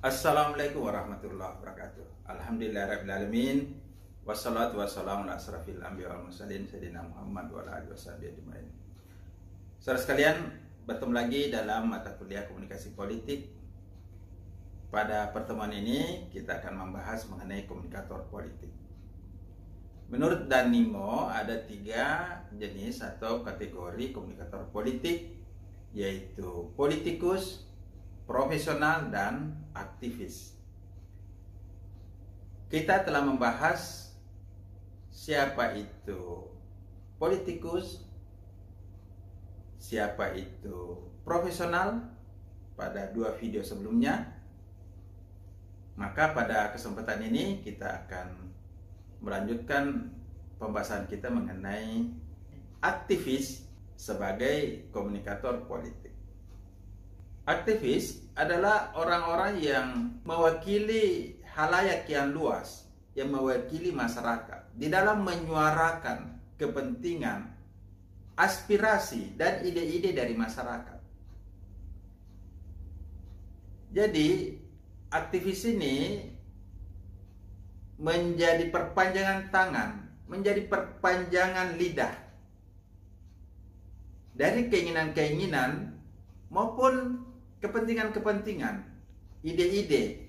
Assalamualaikum warahmatullahi wabarakatuh. Alhamdulillahirrahmanirrahim. Wassalatu wassalamu ala asrafil anbiya wal mursalin sayyidina Muhammad wa ala alihi washabihi ajmain. Saudara sekalian, bertemu lagi dalam mata kuliah komunikasi politik. Pada pertemuan ini kita akan membahas mengenai komunikator politik. Menurut Danimo ada 3 jenis atau kategori komunikator politik, yaitu politikus, profesional, dan aktivis. Kita telah membahas siapa itu politikus, siapa itu profesional pada 2 video sebelumnya. Maka pada kesempatan ini kita akan melanjutkan pembahasan kita mengenai aktivis sebagai komunikator politik. Aktivis adalah orang-orang yang mewakili halayak yang luas, yang mewakili masyarakat di dalam menyuarakan kepentingan, aspirasi, dan ide-ide dari masyarakat. Jadi, aktivis ini menjadi perpanjangan tangan, menjadi perpanjangan lidah dari keinginan-keinginan maupun kepentingan-kepentingan, ide-ide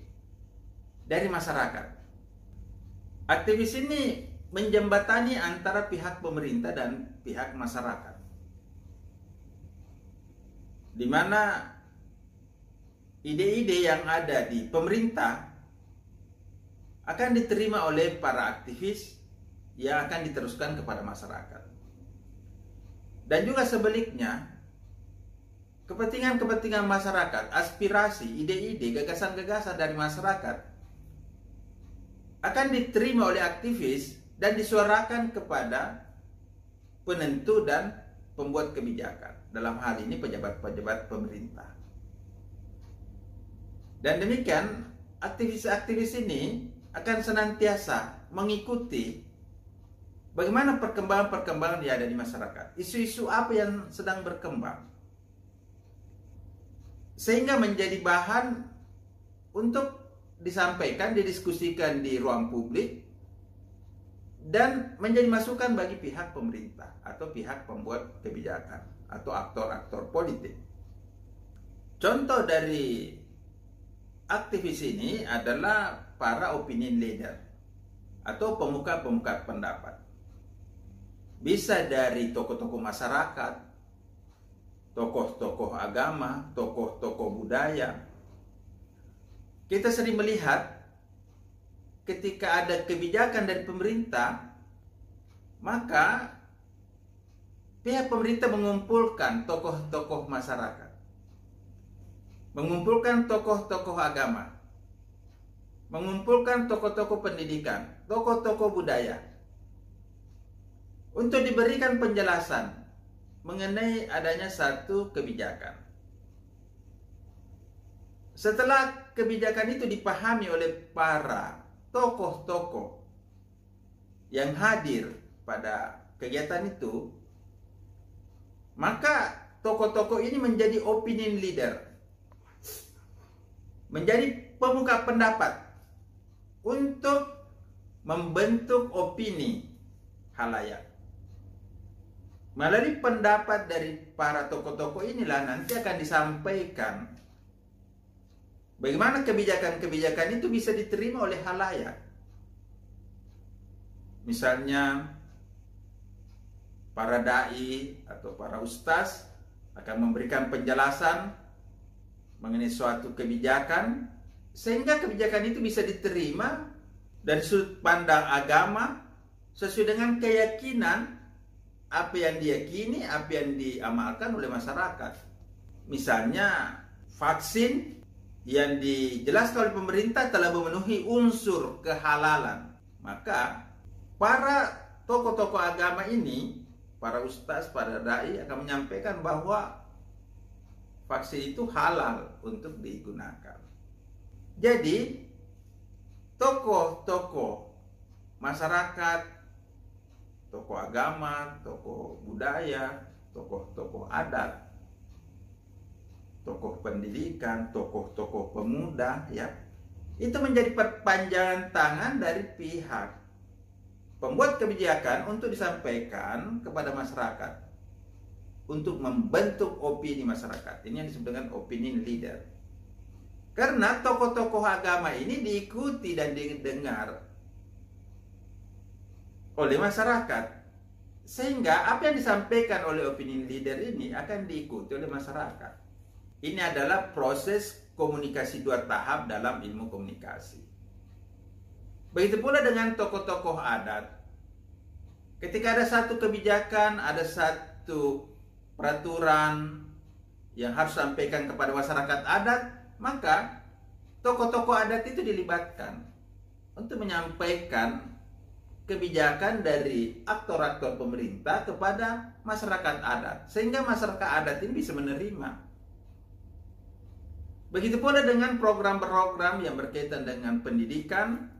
dari masyarakat. Aktivis ini menjembatani antara pihak pemerintah dan pihak masyarakat, di mana ide-ide yang ada di pemerintah akan diterima oleh para aktivis yang akan diteruskan kepada masyarakat. Dan juga sebaliknya, kepentingan-kepentingan masyarakat, aspirasi, ide-ide, gagasan-gagasan dari masyarakat akan diterima oleh aktivis dan disuarakan kepada penentu dan pembuat kebijakan. Dalam hal ini pejabat-pejabat pemerintah. Dan demikian, aktivis-aktivis ini akan senantiasa mengikuti bagaimana perkembangan-perkembangan yang ada di masyarakat. Isu-isu apa yang sedang berkembang, sehingga menjadi bahan untuk disampaikan, didiskusikan di ruang publik, dan menjadi masukan bagi pihak pemerintah atau pihak pembuat kebijakan atau aktor-aktor politik. Contoh dari aktivis ini adalah para opinion leader atau pemuka-pemuka pendapat. Bisa dari tokoh-tokoh masyarakat, tokoh-tokoh agama, tokoh-tokoh budaya. Kita sering melihat ketika ada kebijakan dari pemerintah, maka pihak pemerintah mengumpulkan tokoh-tokoh masyarakat, mengumpulkan tokoh-tokoh agama, mengumpulkan tokoh-tokoh pendidikan, tokoh-tokoh budaya, untuk diberikan penjelasan mengenai adanya satu kebijakan. Setelah kebijakan itu dipahami oleh para tokoh-tokoh yang hadir pada kegiatan itu, maka tokoh-tokoh ini menjadi opinion leader, menjadi pemuka pendapat untuk membentuk opini halayak. Melalui pendapat dari para tokoh-tokoh inilah nanti akan disampaikan bagaimana kebijakan-kebijakan itu bisa diterima oleh halayak. Misalnya, para dai atau para ustaz akan memberikan penjelasan mengenai suatu kebijakan, sehingga kebijakan itu bisa diterima dari sudut pandang agama sesuai dengan keyakinan apa yang diyakini, apa yang diamalkan oleh masyarakat. Misalnya, vaksin yang dijelaskan oleh pemerintah telah memenuhi unsur kehalalan, maka para tokoh-tokoh agama ini, para ustaz, para dai akan menyampaikan bahwa vaksin itu halal untuk digunakan. Jadi, tokoh-tokoh masyarakat, tokoh agama, tokoh budaya, tokoh-tokoh adat, tokoh pendidikan, tokoh-tokoh pemuda, ya, itu menjadi perpanjangan tangan dari pihak pembuat kebijakan untuk disampaikan kepada masyarakat, untuk membentuk opini masyarakat. Ini yang disebut dengan opinion leader. Karena tokoh-tokoh agama ini diikuti dan didengar oleh masyarakat, sehingga apa yang disampaikan oleh opinion leader ini akan diikuti oleh masyarakat. Ini adalah proses komunikasi dua tahap dalam ilmu komunikasi. Begitu pula dengan tokoh-tokoh adat. Ketika ada satu kebijakan, ada satu peraturan yang harus disampaikan kepada masyarakat adat, maka tokoh-tokoh adat itu dilibatkan untuk menyampaikan kebijakan dari aktor-aktor pemerintah kepada masyarakat adat, sehingga masyarakat adat ini bisa menerima. Begitu pula dengan program-program yang berkaitan dengan pendidikan,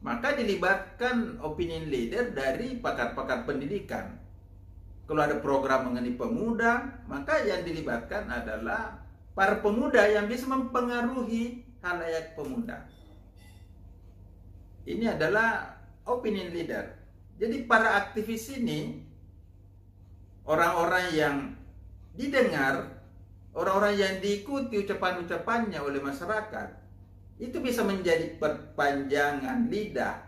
maka dilibatkan opinion leader dari pakar-pakar pendidikan. Kalau ada program mengenai pemuda, maka yang dilibatkan adalah para pemuda yang bisa mempengaruhi khalayak pemuda. Ini adalah opinion leader. Jadi para aktivis ini, orang-orang yang didengar, orang-orang yang diikuti ucapan-ucapannya oleh masyarakat, itu bisa menjadi perpanjangan lidah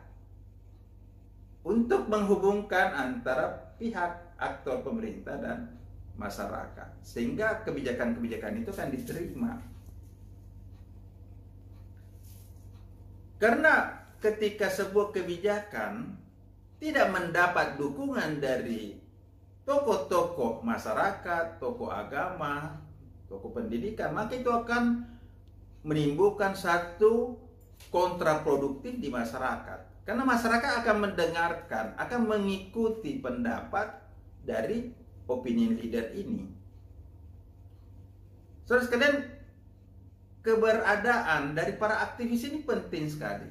untuk menghubungkan antara pihak aktor pemerintah dan masyarakat, sehingga kebijakan-kebijakan itu akan diterima. Karena ketika sebuah kebijakan tidak mendapat dukungan dari tokoh-tokoh masyarakat, tokoh agama, tokoh pendidikan, maka itu akan menimbulkan satu kontraproduktif di masyarakat. Karena masyarakat akan mendengarkan, akan mengikuti pendapat dari opinion leader ini. Saudara sekalian, keberadaan dari para aktivis ini penting sekali.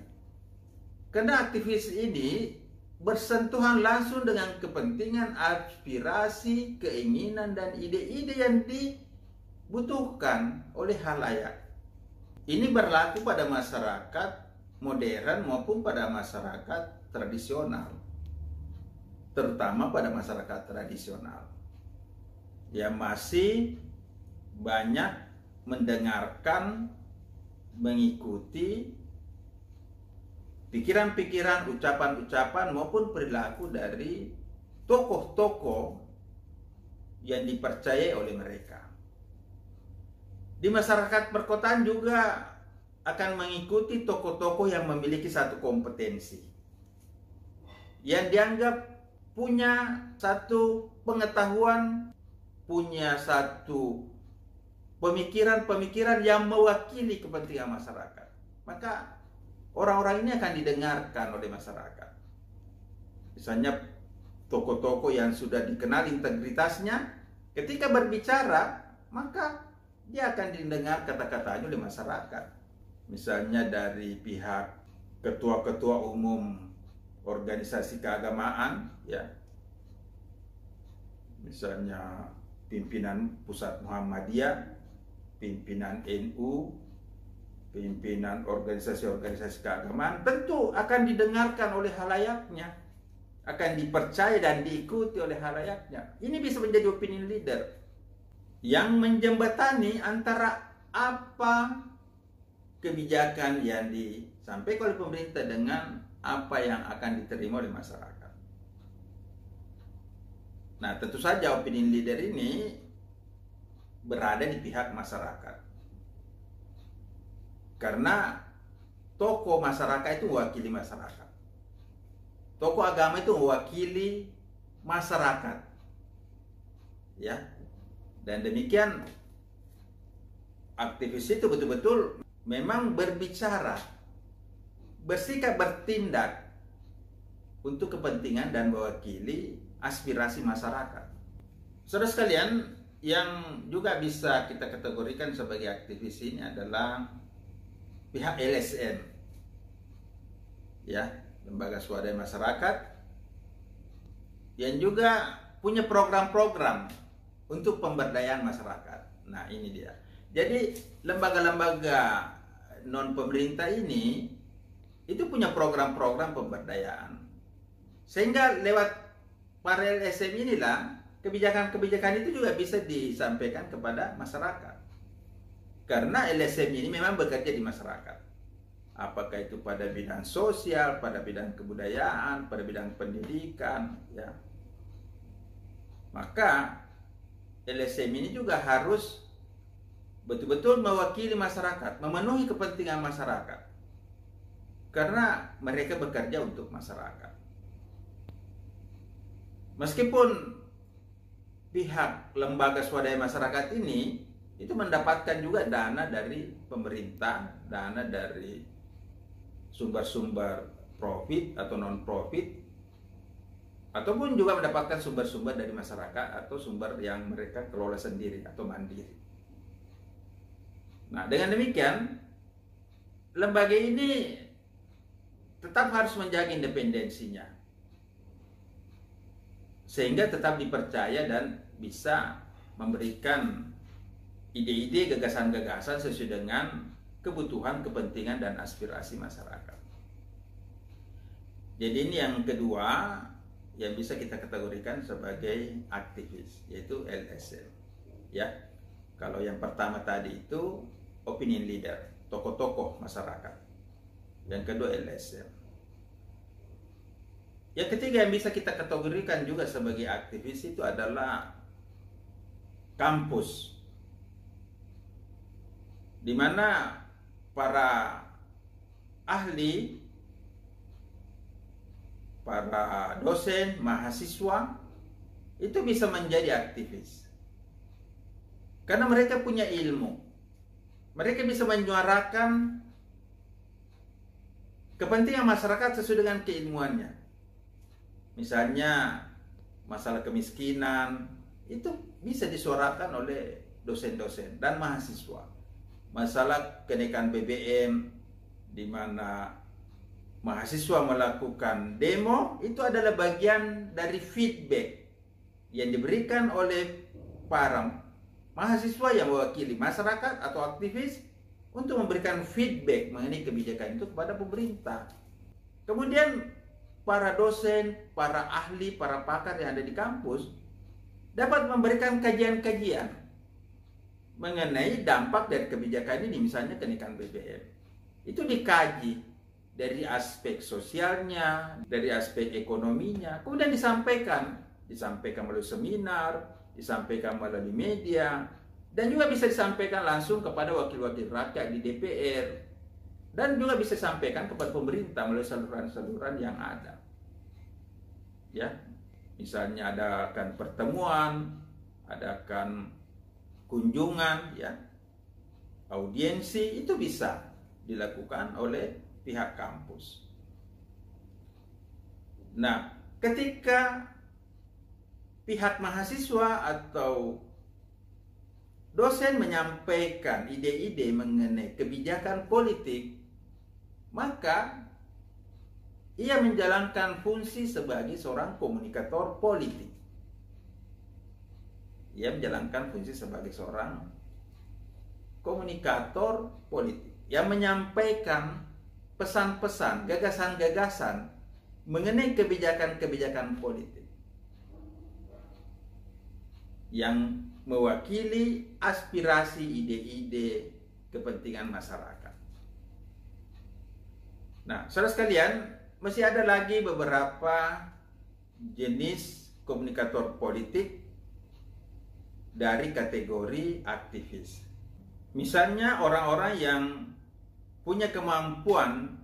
Karena aktivis ini bersentuhan langsung dengan kepentingan, aspirasi, keinginan, dan ide-ide yang dibutuhkan oleh khalayak. Ini berlaku pada masyarakat modern maupun pada masyarakat tradisional. Terutama pada masyarakat tradisional yang masih banyak mendengarkan, mengikuti pikiran-pikiran, ucapan-ucapan maupun perilaku dari tokoh-tokoh yang dipercayai oleh mereka. Di masyarakat perkotaan juga akan mengikuti tokoh-tokoh yang memiliki satu kompetensi, yang dianggap punya satu pengetahuan, punya satu pemikiran-pemikiran yang mewakili kepentingan masyarakat. Maka orang-orang ini akan didengarkan oleh masyarakat. Misalnya tokoh-tokoh yang sudah dikenal integritasnya, ketika berbicara, maka dia akan didengar kata-katanya oleh masyarakat. Misalnya dari pihak ketua-ketua umum organisasi keagamaan, ya, misalnya pimpinan Pusat Muhammadiyah, pimpinan NU, pimpinan organisasi-organisasi keagamaan, tentu akan didengarkan oleh halayaknya, akan dipercaya dan diikuti oleh halayaknya. Ini bisa menjadi opinion leader yang menjembatani antara apa kebijakan yang disampaikan oleh pemerintah dengan apa yang akan diterima oleh masyarakat. Nah, tentu saja opinion leader ini berada di pihak masyarakat. Karena tokoh masyarakat itu mewakili masyarakat. Tokoh agama itu mewakili masyarakat. Ya. Dan demikian aktivis itu betul-betul memang berbicara, bersikap, bertindak untuk kepentingan dan mewakili aspirasi masyarakat. Saudara sekalian, yang juga bisa kita kategorikan sebagai aktivis ini adalah pihak LSM, ya, lembaga swadaya masyarakat, yang juga punya program-program untuk pemberdayaan masyarakat. Nah, ini dia. Jadi lembaga-lembaga non pemerintah ini itu punya program-program pemberdayaan. Sehingga lewat para LSM inilah kebijakan-kebijakan itu juga bisa disampaikan kepada masyarakat. Karena LSM ini memang bekerja di masyarakat. Apakah itu pada bidang sosial, pada bidang kebudayaan, pada bidang pendidikan, ya. Maka LSM ini juga harus betul-betul mewakili masyarakat, memenuhi kepentingan masyarakat. Karena mereka bekerja untuk masyarakat. Meskipun pihak lembaga swadaya masyarakat ini itu mendapatkan juga dana dari pemerintah, dana dari sumber-sumber profit atau non-profit, ataupun juga mendapatkan sumber-sumber dari masyarakat atau sumber yang mereka kelola sendiri atau mandiri. Nah, dengan demikian, lembaga ini tetap harus menjaga independensinya, sehingga tetap dipercaya dan bisa memberikan ide-ide, gagasan-gagasan sesuai dengan kebutuhan, kepentingan, dan aspirasi masyarakat. Jadi ini yang kedua yang bisa kita kategorikan sebagai aktivis, yaitu LSM. Ya, kalau yang pertama tadi itu opinion leader, tokoh-tokoh masyarakat. Yang kedua LSM. Yang ketiga yang bisa kita kategorikan juga sebagai aktivis itu adalah kampus, di mana para ahli, para dosen, mahasiswa itu bisa menjadi aktivis. Karena mereka punya ilmu. Mereka bisa menyuarakan kepentingan masyarakat sesuai dengan keilmuannya. Misalnya masalah kemiskinan itu bisa disuarakan oleh dosen-dosen dan mahasiswa. Masalah kenaikan BBM di mana mahasiswa melakukan demo itu adalah bagian dari feedback yang diberikan oleh para mahasiswa yang mewakili masyarakat atau aktivis untuk memberikan feedback mengenai kebijakan itu kepada pemerintah. Kemudian para dosen, para ahli, para pakar yang ada di kampus dapat memberikan kajian-kajian mengenai dampak dari kebijakan ini, misalnya kenaikan BBM. Itu dikaji dari aspek sosialnya, dari aspek ekonominya, kemudian disampaikan melalui seminar, disampaikan melalui media, dan juga bisa disampaikan langsung kepada wakil-wakil rakyat di DPR, dan juga bisa disampaikan kepada pemerintah melalui saluran-saluran yang ada. Ya, misalnya adakan pertemuan, adakan kunjungan, ya, audiensi, itu bisa dilakukan oleh pihak kampus. Nah, ketika pihak mahasiswa atau dosen menyampaikan ide-ide mengenai kebijakan politik, maka ia menjalankan fungsi sebagai seorang komunikator politik. Ia menjalankan fungsi sebagai seorang komunikator politik yang menyampaikan pesan-pesan, gagasan-gagasan mengenai kebijakan-kebijakan politik yang mewakili aspirasi, ide-ide, kepentingan masyarakat. Nah, saudara sekalian, masih ada lagi beberapa jenis komunikator politik dari kategori aktivis. Misalnya orang-orang yang punya kemampuan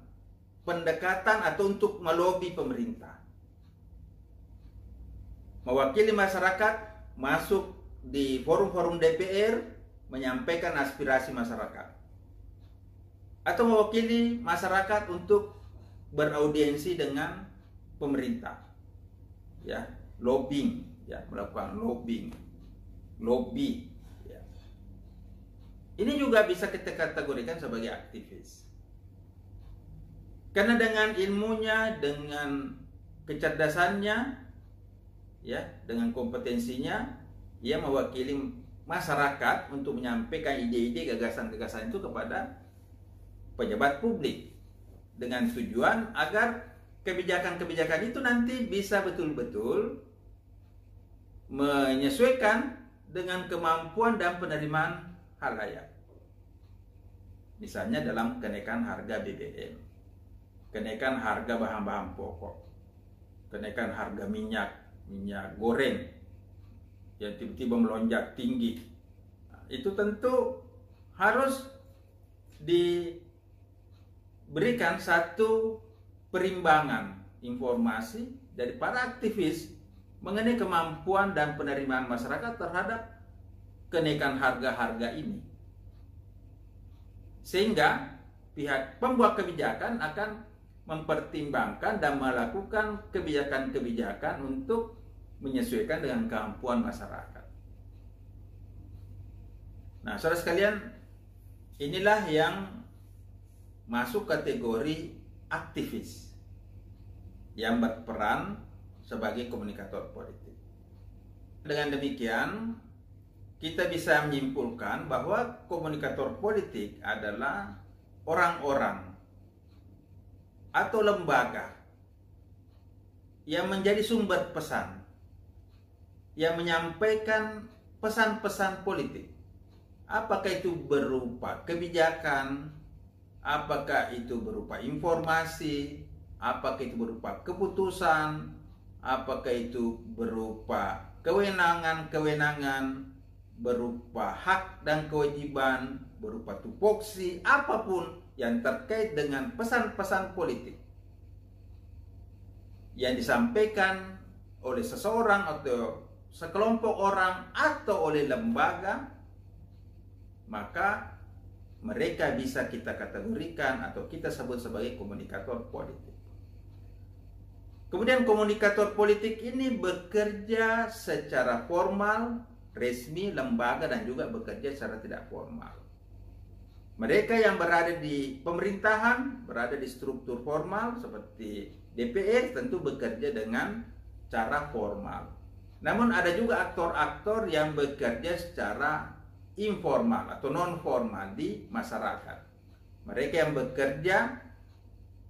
pendekatan atau untuk melobi pemerintah, mewakili masyarakat, masuk di forum-forum DPR, menyampaikan aspirasi masyarakat, atau mewakili masyarakat untuk beraudiensi dengan pemerintah, ya, lobbying, ya, melakukan lobby, ya. Ini juga bisa kita kategorikan sebagai aktivis, karena dengan ilmunya, dengan kecerdasannya, ya, dengan kompetensinya, ia mewakili masyarakat untuk menyampaikan ide-ide, gagasan-gagasan itu kepada pejabat publik dengan tujuan agar kebijakan-kebijakan itu nanti bisa betul-betul menyesuaikan dengan kemampuan dan penerimaan halayak. Misalnya dalam kenaikan harga BBM, kenaikan harga bahan-bahan pokok, kenaikan harga minyak goreng yang tiba-tiba melonjak tinggi. Nah, itu tentu harus diberikan satu perimbangan informasi dari para aktivis mengenai kemampuan dan penerimaan masyarakat terhadap kenaikan harga-harga ini. Sehingga pihak pembuat kebijakan akan mempertimbangkan dan melakukan kebijakan-kebijakan untuk menyesuaikan dengan kemampuan masyarakat. Nah, saudara sekalian, inilah yang masuk kategori aktivis yang berperan sebagai komunikator politik. Dengan demikian, kita bisa menyimpulkan bahwa komunikator politik adalah orang-orang atau lembaga yang menjadi sumber pesan, yang menyampaikan pesan-pesan politik. Apakah itu berupa kebijakan, apakah itu berupa informasi, apakah itu berupa keputusan, apakah itu berupa kewenangan-kewenangan, berupa hak dan kewajiban, berupa tupoksi, apapun yang terkait dengan pesan-pesan politik yang disampaikan oleh seseorang atau sekelompok orang atau oleh lembaga, maka mereka bisa kita kategorikan atau kita sebut sebagai komunikator politik. Kemudian komunikator politik ini bekerja secara formal, resmi, lembaga, dan juga bekerja secara tidak formal. Mereka yang berada di pemerintahan, berada di struktur formal seperti DPR, tentu bekerja dengan cara formal. Namun ada juga aktor-aktor yang bekerja secara informal atau non-formal di masyarakat. Mereka yang bekerja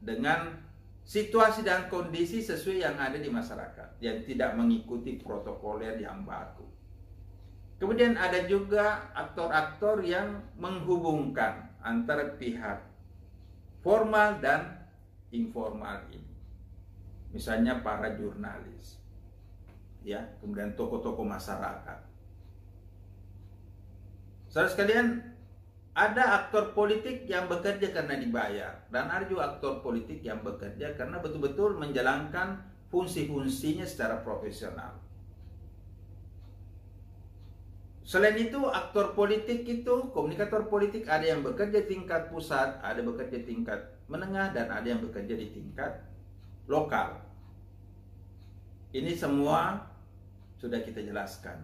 dengan situasi dan kondisi sesuai yang ada di masyarakat, yang tidak mengikuti protokoler yang baku. Kemudian ada juga aktor-aktor yang menghubungkan antara pihak formal dan informal ini. Misalnya para jurnalis, ya, kemudian tokoh-tokoh masyarakat. Saudara sekalian, ada aktor politik yang bekerja karena dibayar, dan ada juga aktor politik yang bekerja karena betul-betul menjalankan fungsi-fungsinya secara profesional. Selain itu, aktor politik itu, komunikator politik, ada yang bekerja tingkat pusat, ada bekerja tingkat menengah, dan ada yang bekerja di tingkat lokal. Ini semua sudah kita jelaskan.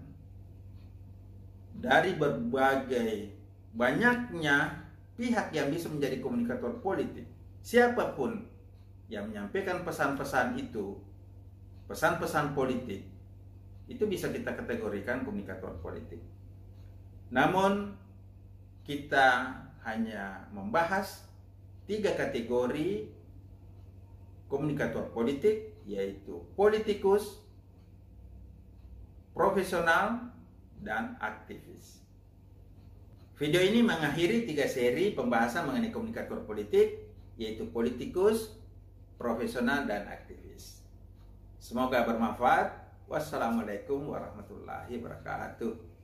Dari berbagai banyaknya pihak yang bisa menjadi komunikator politik, siapapun yang menyampaikan pesan-pesan itu, pesan-pesan politik, itu bisa kita kategorikan komunikator politik. Namun kita hanya membahas 3 kategori komunikator politik, yaitu politikus, profesional, dan aktivis. Video ini mengakhiri 3 seri pembahasan mengenai komunikator politik, yaitu politikus, profesional, dan aktivis. Semoga bermanfaat. Wassalamualaikum warahmatullahi wabarakatuh.